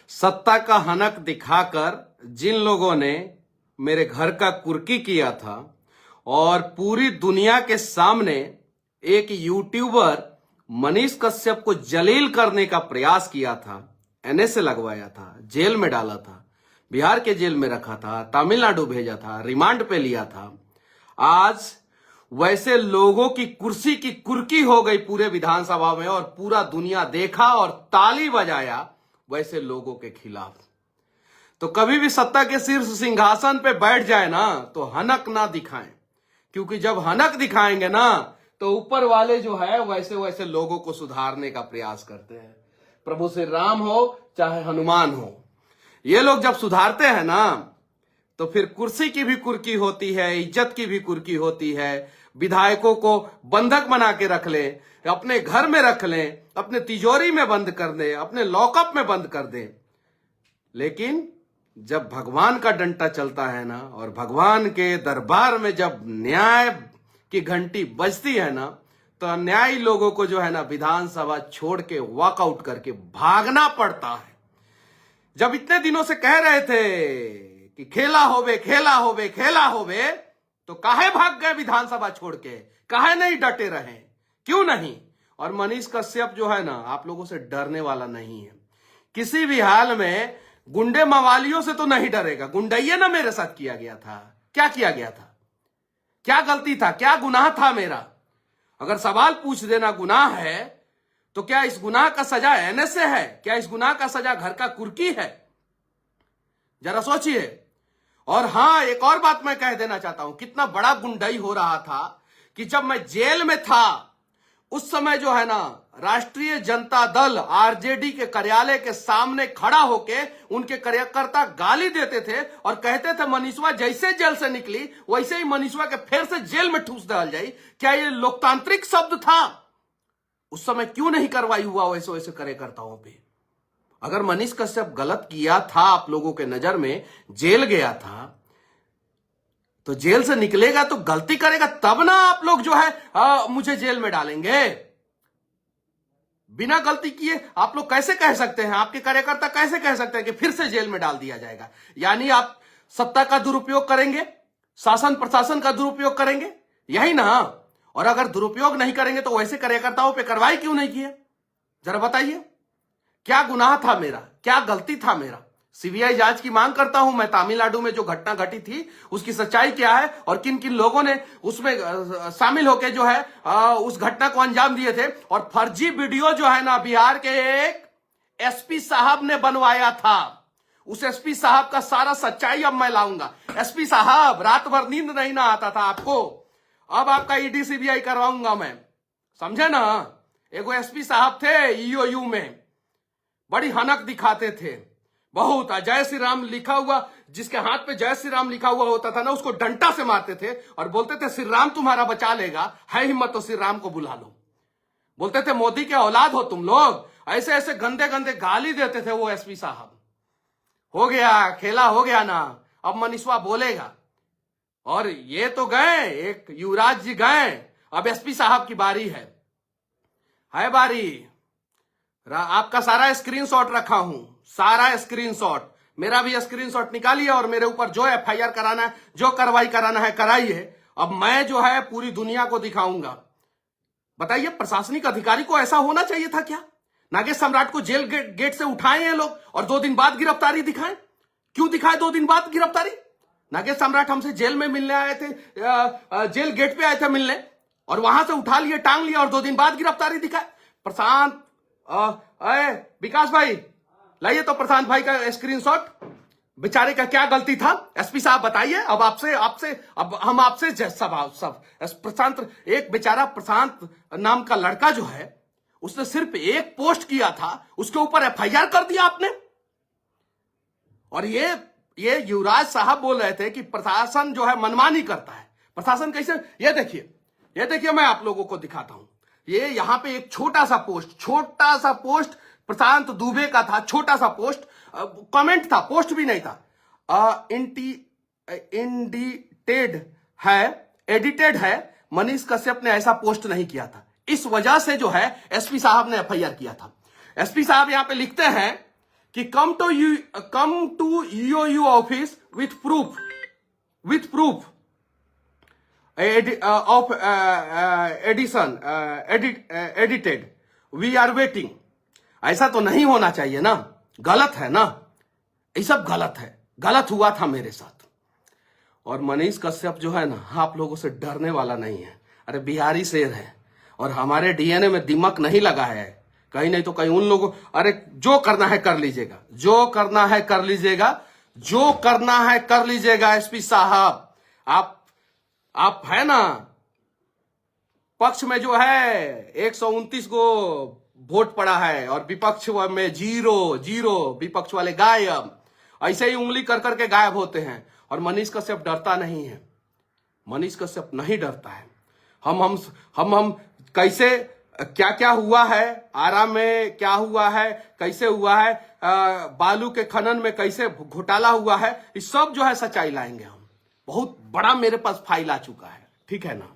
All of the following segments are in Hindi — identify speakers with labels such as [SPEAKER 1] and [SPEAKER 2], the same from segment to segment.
[SPEAKER 1] सत्ता का हनक दिखाकर जिन लोगों ने मेरे घर का कुर्की किया था और पूरी दुनिया के सामने एक यूट्यूबर मनीष कश्यप को जलील करने का प्रयास किया था, एनएसए लगवाया था, जेल में डाला था, बिहार के जेल में रखा था, तमिलनाडु भेजा था, रिमांड पे लिया था। आज वैसे लोगों की कुर्सी की कुर्की हो गई पूरे विधानसभा में और पूरा दुनिया देखा और ताली बजाया वैसे लोगों के खिलाफ। तो कभी भी सत्ता के शीर्ष सिंहासन पे बैठ जाए ना तो हनक ना दिखाएं, क्योंकि जब हनक दिखाएंगे ना तो ऊपर वाले जो है वैसे वैसे लोगों को सुधारने का प्रयास करते हैं। प्रभु श्री राम हो चाहे हनुमान हो, ये लोग जब सुधारते हैं ना तो फिर कुर्सी की भी कुर्की होती है, इज्जत की भी कुर्की होती है। विधायकों को बंधक बना के रख ले, अपने घर में रख ले, अपने तिजोरी में बंद कर दे, अपने लॉकअप में बंद कर दे। लेकिन जब भगवान का डंडा चलता है ना और भगवान के दरबार में जब न्याय की घंटी बजती है ना तो अन्यायी लोगों को जो है ना विधानसभा छोड़ के वॉकआउट करके भागना पड़ता है। जब इतने दिनों से कह रहे थे कि खेला होवे खेला होवे खेला होवे, तो काहे भाग गए विधानसभा छोड़ के, काहे नहीं डटे रहे, क्यों नहीं? और मनीष कश्यप जो है ना आप लोगों से डरने वाला नहीं है, किसी भी हाल में गुंडे मवालियों से तो नहीं डरेगा। गुंडैया ना मेरे साथ किया गया था, क्या किया गया था, क्या गलती था, क्या गुनाह था मेरा? अगर सवाल पूछ देना गुनाह है तो क्या इस गुनाह का सजा एनएसए है? क्या इस गुनाह का सजा घर का कुर्की है? जरा सोचिए। और हां, एक और बात मैं कह देना चाहता हूं, कितना बड़ा गुंडाई हो रहा था कि जब मैं जेल में था उस समय जो है ना राष्ट्रीय जनता दल आरजेडी के कार्यालय के सामने खड़ा होके उनके कार्यकर्ता गाली देते थे और कहते थे मनीषवा जैसे जेल से निकली वैसे ही मनीषवा के फिर से जेल में ठूस डाल जाए। क्या ये लोकतांत्रिक शब्द था? उस समय क्यों नहीं कार्रवाई हुआ वैसे वैसे कार्यकर्ताओं पे? अगर मनीष कश्यप गलत किया था, आप लोगों के नजर में जेल गया था, तो जेल से निकलेगा तो गलती करेगा तब ना आप लोग जो है मुझे जेल में डालेंगे। बिना गलती किए आप लोग कैसे कह सकते हैं, आपके कार्यकर्ता कैसे कह सकते हैं कि फिर से जेल में डाल दिया जाएगा? यानी आप सत्ता का दुरुपयोग करेंगे, शासन प्रशासन का दुरुपयोग करेंगे, यही ना? और अगर दुरुपयोग नहीं करेंगे तो वैसे कार्यकर्ताओं पे कार्रवाई क्यों नहीं किए? जरा बताइए, क्या गुनाह था मेरा, क्या गलती था मेरा? सीबीआई जांच की मांग करता हूं मैं। तमिलनाडु में जो घटना घटी थी उसकी सच्चाई क्या है और किन किन लोगों ने उसमें शामिल होकर जो है उस घटना को अंजाम दिए थे। और फर्जी वीडियो जो है ना बिहार के एक एसपी साहब ने बनवाया था, उस एसपी साहब का सारा सच्चाई अब मैं लाऊंगा। एसपी साहब, रात भर नींद नहीं ना आता था आपको, अब आपका ईडी सीबीआई करवाऊंगा मैं, समझे ना? एगो एसपी साहब थे ईओयू में, बड़ी हनक दिखाते थे बहुत। जय श्री राम लिखा हुआ, जिसके हाथ पे जय श्री राम लिखा हुआ होता था ना उसको डंडा से मारते थे और बोलते थे श्री राम तुम्हारा बचा लेगा, है हिम्मत तो श्री राम को बुला लो। बोलते थे मोदी के औलाद हो तुम लोग, ऐसे ऐसे गंदे गंदे गाली देते थे वो एसपी साहब। हो गया, खेला हो गया ना, अब मनीषवा बोलेगा। और ये तो गए, एक युवराज जी गए, अब एसपी साहब की बारी है बारी। आपका सारा स्क्रीनशॉट रखा हूं, सारा स्क्रीनशॉट, मेरा भी स्क्रीनशॉट निकालिए और मेरे ऊपर जो एफआईआर कराना है, जो कार्रवाई कराना है कराइए। अब मैं जो है पूरी दुनिया को दिखाऊंगा। बताइए, प्रशासनिक अधिकारी को ऐसा होना चाहिए था क्या? नागेश सम्राट को जेल गेट से उठाए हैं लोग और 2 दिन बाद गिरफ्तारी दिखाएं। क्यों दिखाए 2 दिन बाद गिरफ्तारी? नागेश सम्राट हमसे जेल में मिलने आए थे, जेल गेट पे आए थे मिलने, और वहां से उठा लिए, टांग लिया और 2 दिन बाद गिरफ्तारी दिखाए। प्रशांत विकास भाई लाइए तो प्रशांत भाई का स्क्रीनशॉट, बेचारे का क्या गलती था? एसपी साहब बताइए। अब अब हम आपसे सब प्रशांत, एक बेचारा प्रशांत नाम का लड़का जो है उसने सिर्फ एक पोस्ट किया था, उसके ऊपर एफआईआर कर दिया आपने। और ये युवराज साहब बोल रहे थे कि प्रशासन जो है मनमानी करता है। प्रशासन कैसे? ये देखिए मैं आप लोगों को दिखाता हूं। ये यहां पे एक छोटा सा पोस्ट प्रशांत दुबे का था, छोटा सा पोस्ट, कमेंट था, पोस्ट भी नहीं था। एडिटेड है, मनीष कश्यप ने ऐसा पोस्ट नहीं किया था। इस वजह से जो है एसपी साहब ने एफआईआर किया था। एसपी साहब यहां पे लिखते हैं कि come to EOU office with proof of edited, we are waiting. ऐसा तो नहीं होना चाहिए ना, गलत है ना, ये सब गलत है, गलत हुआ था मेरे साथ। और मनीष कश्यप जो है ना, आप लोगों से डरने वाला नहीं है। अरे बिहारी शेर है और हमारे डीएनए में दिमक नहीं लगा है, कहीं नहीं तो कहीं उन लोगों, अरे जो करना है कर लीजिएगा, जो करना है कर लीजिएगा, जो करना है कर लीजिएगा। एसपी साहब आप है ना, पक्ष में जो है 129 को वोट पड़ा है और विपक्ष में जीरो, विपक्ष वाले गायब। ऐसे ही उंगली कर करके गायब होते हैं। और मनीष कश्यप डरता नहीं है, मनीष कश्यप नहीं डरता है। हम कैसे, क्या क्या हुआ है आरा में, क्या हुआ है, कैसे हुआ है, बालू के खनन में कैसे घोटाला हुआ है, इस सब जो है सच्चाई लाएंगे हम। बहुत बड़ा मेरे पास फाइल आ चुका है, ठीक है ना।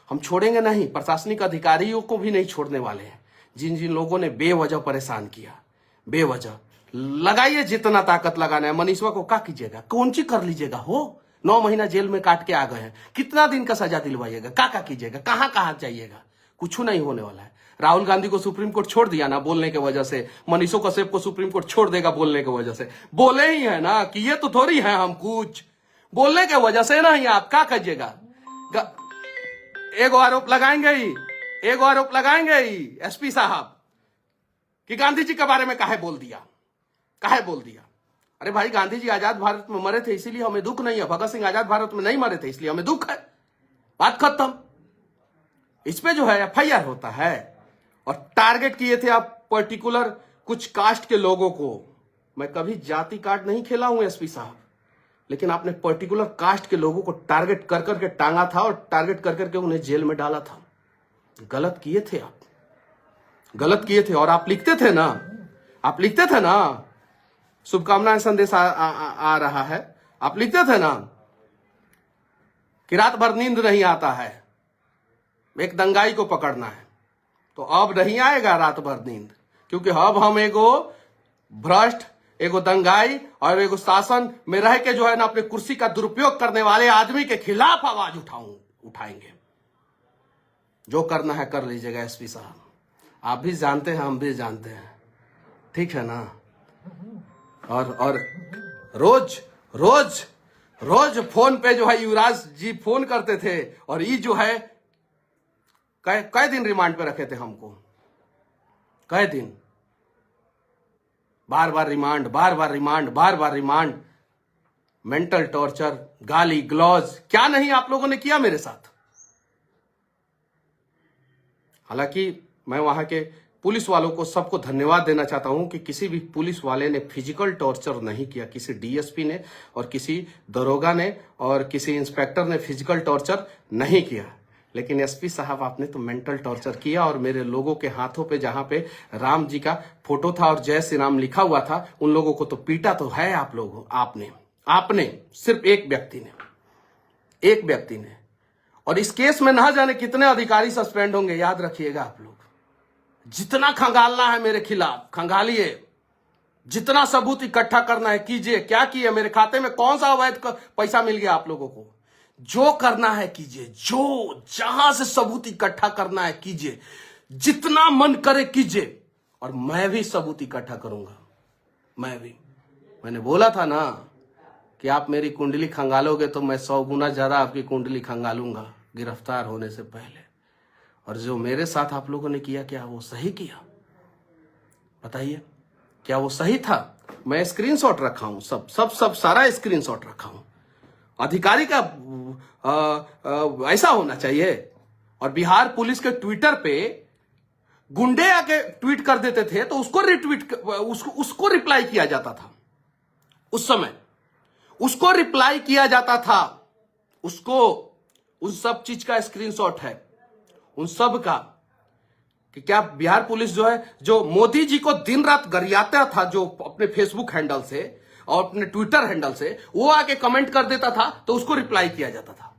[SPEAKER 1] हम छोड़ेंगे नहीं, प्रशासनिक अधिकारियों को भी नहीं छोड़ने वाले हैं। जिन जिन लोगों ने बेवजह परेशान किया, बेवजह लगाइए जितना ताकत लगाना है। मनीषवा को क्या कीजिएगा, कौन सी कर लीजिएगा हो, 9 महीना जेल में काट के आ गए हैं, कितना दिन का सजा दिलवाइएगा, क्या कीजिएगा, कहां जाइएगा, कुछ नहीं होने वाला है। राहुल गांधी को सुप्रीम कोर्ट छोड़ दिया ना बोलने की वजह से, मनीषो कश्यप को सुप्रीम कोर्ट छोड़ देगा बोलने की वजह से। बोले ही है ना कि ये तो थोड़ी है हम कुछ, बोलने की वजह से ना ही आप क्या कीजिएगा। एगो आरोप लगाएंगे ही एसपी साहब कि गांधी जी के बारे में काहे बोल दिया। अरे भाई, गांधी जी आजाद भारत में मरे थे इसीलिए हमें दुख नहीं है, भगत सिंह आजाद भारत में नहीं मरे थे इसलिए हमें दुख है, बात खत्म। इस पे जो है एफआईआर होता है। और टारगेट किए थे आप पर्टिकुलर कुछ कास्ट के लोगों को। मैं कभी जाति कार्ड नहीं खेला हूं एसपी साहब, लेकिन आपने पर्टिकुलर कास्ट के लोगों को टारगेट कर करके टांगा था और टारगेट कर करके उन्हें जेल में डाला था। गलत किए थे आप, गलत किए थे। और आप लिखते थे ना, शुभकामनाएं संदेश आ रहा है, आप लिखते थे ना कि रात भर नींद नहीं आता है, एक दंगाई को पकड़ना है। तो अब नहीं आएगा रात भर नींद, क्योंकि अब हम एगो भ्रष्ट, एगो दंगाई और एगो शासन में रह के जो है ना अपने कुर्सी का दुरुपयोग करने वाले आदमी के खिलाफ आवाज उठाएंगे। जो करना है कर लीजिएगा एसपी साहब, आप भी जानते हैं, हम भी जानते हैं, ठीक है ना। और रोज फोन पे जो है युवराज जी फोन करते थे और ये जो है कई दिन रिमांड पे रखे थे हमको, कई दिन, बार बार रिमांड, मेंटल टॉर्चर, गाली ग्लौज, क्या नहीं आप लोगों ने किया मेरे साथ। हालांकि मैं वहां के पुलिस वालों को सबको धन्यवाद देना चाहता हूं कि किसी भी पुलिस वाले ने फिजिकल टॉर्चर नहीं किया, किसी डीएसपी ने और किसी दरोगा ने और किसी इंस्पेक्टर ने फिजिकल टॉर्चर नहीं किया। लेकिन एसपी साहब आपने तो मेंटल टॉर्चर किया। और मेरे लोगों के हाथों पे जहां पे राम जी का फोटो था और जय श्री राम लिखा हुआ था, उन लोगों को तो पीटा तो है आप लोगों, आपने सिर्फ एक व्यक्ति ने। और इस केस में ना जाने कितने अधिकारी सस्पेंड होंगे, याद रखिएगा आप लोग। जितना खंगालना है मेरे खिलाफ खंगालिए, जितना सबूत इकट्ठा करना है कीजिए। क्या किए, मेरे खाते में कौन सा अवैध पैसा मिल गया आप लोगों को, जो करना है कीजिए, जो जहां से सबूत इकट्ठा करना है कीजिए, जितना मन करे कीजिए। और मैं भी सबूत इकट्ठा करूंगा, मैंने बोला था ना कि आप मेरी कुंडली खंगालोगे तो मैं 100 गुना ज्यादा आपकी कुंडली खंगालूंगा गिरफ्तार होने से पहले। और जो मेरे साथ आप लोगों ने किया, क्या वो सही किया? बताइए, क्या वो सही था? मैं स्क्रीनशॉट रखा हूं, सब सारा स्क्रीनशॉट रखा हूं। अधिकारी का ऐसा होना चाहिए। और बिहार पुलिस के ट्विटर पे गुंडे आके ट्वीट कर देते थे तो उसको रिप्लाई किया जाता था। उस समय उसको रिप्लाई किया जाता था, उसको उन सब चीज का स्क्रीनशॉट है, उन सब का, कि क्या बिहार पुलिस जो है, जो मोदी जी को दिन रात गरियाता था, जो अपने फेसबुक हैंडल से और अपने ट्विटर हैंडल से वो आके कमेंट कर देता था तो उसको रिप्लाई किया जाता था।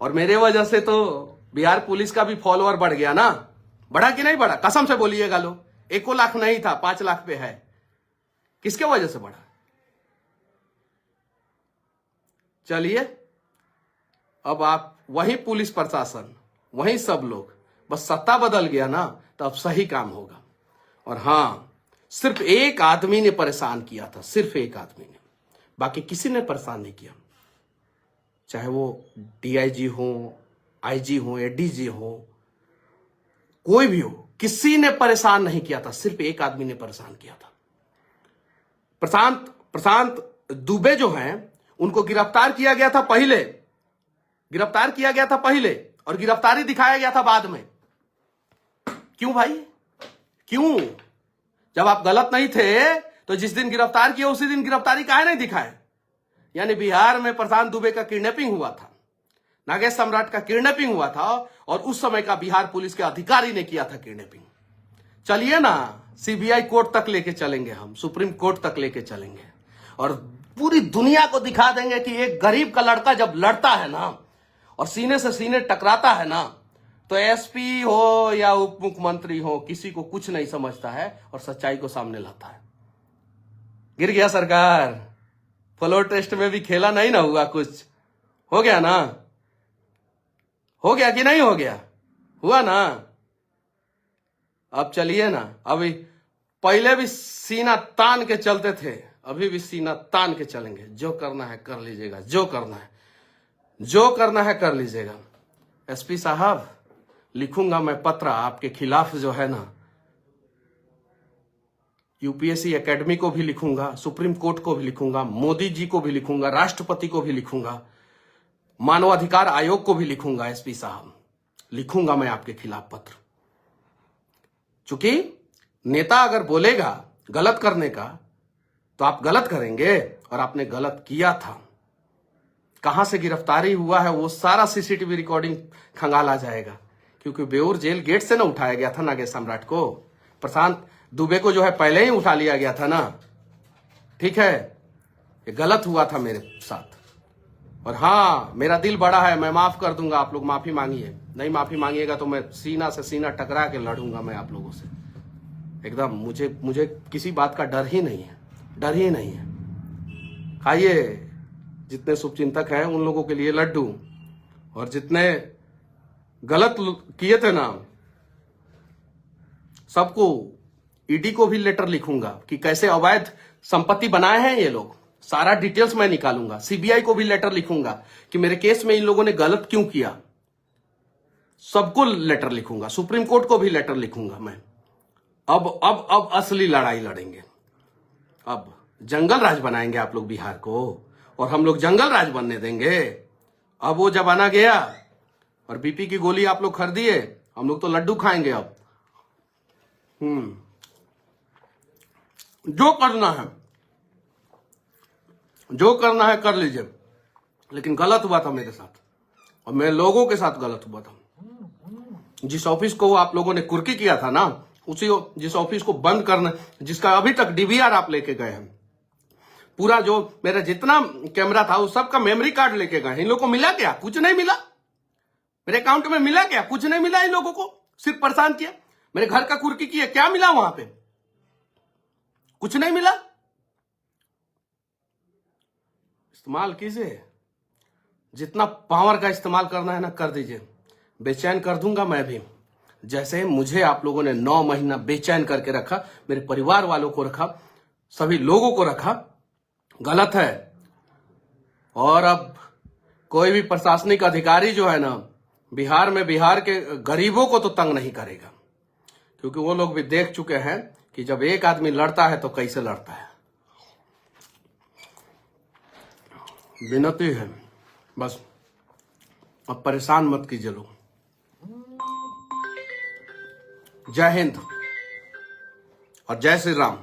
[SPEAKER 1] और मेरे वजह से तो बिहार पुलिस का भी फॉलोअर बढ़ गया ना, बढ़ा कि नहीं बढ़ा? कसम से बोलिएगा लोग। 1 लाख नहीं था, 5 लाख पे है। किसके वजह से बढ़ा? चलिए, अब आप वही पुलिस प्रशासन, वही सब लोग, बस सत्ता बदल गया ना तो अब सही काम होगा। और हां, सिर्फ एक आदमी ने परेशान किया था, सिर्फ एक आदमी ने, बाकी किसी ने परेशान नहीं किया। चाहे वो डीआईजी हो, आईजी हो, एडीजी हो, कोई भी हो, किसी ने परेशान नहीं किया था, सिर्फ एक आदमी ने परेशान किया था। प्रशांत दुबे जो हैं, उनको गिरफ्तार किया गया था पहले, गिरफ्तार किया गया था पहले, और गिरफ्तारी दिखाया गया था बाद में। क्यों भाई, क्यों? जब आप गलत नहीं थे तो जिस दिन गिरफ्तार किया उसी दिन गिरफ्तारी काहे नहीं दिखाए? यानी बिहार में प्रशांत दुबे का किडनैपिंग हुआ था, नागेश सम्राट का किडनैपिंग हुआ था, और उस समय का बिहार पुलिस के अधिकारी ने किया था किडनैपिंग। चलिए ना, सीबीआई कोर्ट तक लेके चलेंगे, हम सुप्रीम कोर्ट तक लेके चलेंगे, और पूरी दुनिया को दिखा देंगे कि एक गरीब का लड़का जब लड़ता है ना और सीने से सीने टकराता है ना, तो एसपी हो या उप मुख्यमंत्री हो, किसी को कुछ नहीं समझता है और सच्चाई को सामने लाता है। गिर गया सरकार, फ्लोर टेस्ट में भी खेला नहीं ना हुआ, कुछ हो गया ना? हो गया कि नहीं हो गया? हुआ ना? अब चलिए ना, अभी पहले भी सीना तान के चलते थे, अभी भी सीना तान के चलेंगे। जो करना है कर लीजिएगा, जो करना है कर लीजिएगा। एसपी साहब, लिखूंगा मैं पत्र आपके खिलाफ जो है ना, यूपीएससी एकेडमी को भी लिखूंगा, सुप्रीम कोर्ट को भी लिखूंगा, मोदी जी को भी लिखूंगा, राष्ट्रपति को भी लिखूंगा, मानवाधिकार आयोग को भी लिखूंगा। एसपी साहब, लिखूंगा मैं आपके खिलाफ पत्र। चूंकि नेता अगर बोलेगा गलत करने का तो आप गलत करेंगे, और आपने गलत किया था। कहां से गिरफ्तारी हुआ है वो सारा सीसीटीवी रिकॉर्डिंग खंगाला जाएगा, क्योंकि बेऊर जेल गेट से ना उठाया गया था नागेश सम्राट को। प्रशांत दुबे को जो है पहले ही उठा लिया गया था ना। ठीक है, ये गलत हुआ था मेरे साथ, और हाँ, मेरा दिल बड़ा है, मैं माफ कर दूंगा। आप लोग माफी मांगिए, नहीं माफी मांगिएगा तो मैं सीना से सीना टकरा के लड़ूंगा मैं आप लोगों से एकदम। मुझे किसी बात का डर ही नहीं है, डर ही नहीं है। खाइए, जितने शुभचिंतक हैं उन लोगों के लिए लड्डू, और जितने गलत किए थे ना सबको, ईडी को भी लेटर लिखूंगा कि कैसे अवैध संपत्ति बनाए हैं ये लोग, सारा डिटेल्स मैं निकालूंगा। सीबीआई को भी लेटर लिखूंगा कि मेरे केस में इन लोगों ने गलत क्यों किया, सबको लेटर लिखूंगा। सुप्रीम कोर्ट को भी लेटर लिखूंगा मैं। अब असली लड़ाई लड़ेंगे। अब जंगल राज बनाएंगे आप लोग बिहार को, और हम लोग जंगल राज बनने देंगे। अब वो जमाना गया, और बीपी की गोली आप लोग खरीदिए, हम लोग तो लड्डू खाएंगे अब। जो करना है कर लीजिए, लेकिन गलत हुआ था मेरे साथ, और मेरे लोगों के साथ गलत हुआ था। जिस ऑफिस को आप लोगों ने कुर्की किया था ना, उसी जिस ऑफिस को बंद करना, जिसका अभी तक डीवीआर आप लेके गए हैं, पूरा जो मेरा जितना कैमरा था उस सब का मेमोरी कार्ड लेके गए। इन लोगों को मिला क्या? कुछ नहीं मिला। मेरे अकाउंट में मिला क्या? कुछ नहीं मिला। इन लोगों को सिर्फ परेशान किया, मेरे घर का कुर्की किया। क्या मिला वहां पे? कुछ नहीं मिला। इस्तेमाल कीजिए, जितना पावर का इस्तेमाल करना है ना कर दीजिए। बेचैन कर दूंगा मैं भी, जैसे मुझे आप लोगों ने 9 महीना बेचैन करके रखा, मेरे परिवार वालों को रखा, सभी लोगों को रखा। गलत है। और अब कोई भी प्रशासनिक अधिकारी जो है ना बिहार में, बिहार के गरीबों को तो तंग नहीं करेगा, क्योंकि वो लोग भी देख चुके हैं कि जब एक आदमी लड़ता है तो कैसे लड़ता है। विनती है बस, अब परेशान मत कीजिए लोग। जय हिंद और जय श्री राम।